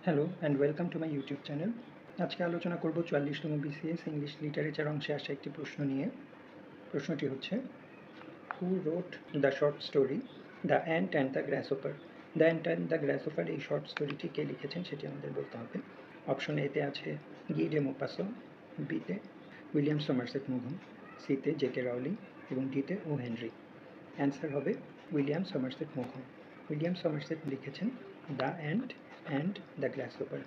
Hello and welcome to my YouTube channel. আজকে আলোচনা করব 44তম বিসিএস ইংলিশ লিটারেচার অংশে আসা একটি প্রশ্ন নিয়ে। প্রশ্নটি হচ্ছে, who wrote the short story the ant and the grasshopper? The ant and the grasshopper এই শর্ট স্টোরিটি কে লিখেছেন সেটি আমাদের বলতে হবে। অপশন এতে আছে গি ডে মোপাসো, বিতে উইলিয়াম সমারসেট মঘম, সিতে জে.কে রাউলিং এবং ডিতে ও হেনরি। অ্যান্সার হবে উইলিয়াম সমারসেট মঘম। উইলিয়াম সমারসেট লিখেছেন দ্য অ্যান্ট অ্যান্ড দ্য গ্রাসহপার।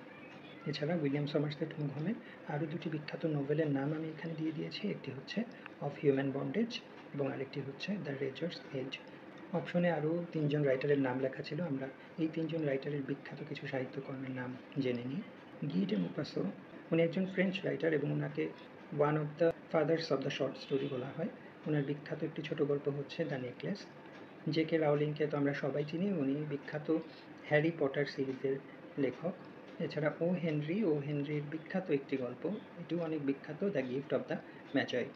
এছাড়া উইলিয়াম সমারসেট মঘমের আরও দুটি বিখ্যাত নোভেলের নাম আমি এখানে দিয়ে দিয়েছি। একটি হচ্ছে অফ হিউম্যান বন্ডেজ এবং আরেকটি হচ্ছে দ্য রেজার্স এজ। অপশনে আরও তিনজন রাইটারের নাম লেখা ছিল। আমরা এই তিনজন রাইটারের বিখ্যাত কিছু সাহিত্যকর্মের নাম জেনে নিই। গি ডে মোপাসো উনি একজন ফ্রেঞ্চ রাইটার এবং ওনাকে one of the father's of the short story বলা হয়। ওনার বিখ্যাত একটি ছোট গল্প হচ্ছে দ্য নেকলেস। জে.কে রাউলিংকে তো আমরা সবাই চিনি, উনি বিখ্যাত হ্যারি পটার সিরিজের লেখক। এছাড়া ও হেনরির বিখ্যাত একটি গল্প, এটিও অনেক বিখ্যাত, দ্য গিফট অফ দ্য ম্যাজাই।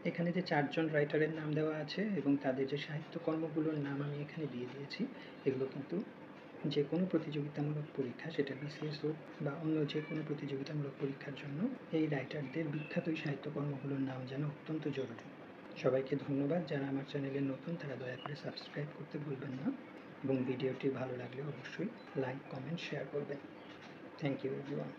এখানে যে চারজন রাইটারের নাম দেওয়া আছে এবং তাদের যে সাহিত্যকর্মগুলোর নাম আমি এখানে দিয়ে দিয়েছি, এগুলো কিন্তু যে কোনো প্রতিযোগিতামূলক পরীক্ষা, সেটা বিসিএস হোক বা অন্য যে কোনো প্রতিযোগিতামূলক পরীক্ষার জন্য এই রাইটারদের বিখ্যাত এই সাহিত্যকর্মগুলোর নাম জানা অত্যন্ত জরুরি। সবাইকে ধন্যবাদ। যারা আমার চ্যানেলে নতুন তারা দয়া করে সাবস্ক্রাইব করতে ভুলবেন না এবং ভিডিওটি ভালো লাগলে অবশ্যই লাইক, কমেন্ট, শেয়ার করবেন। Thank you everyone.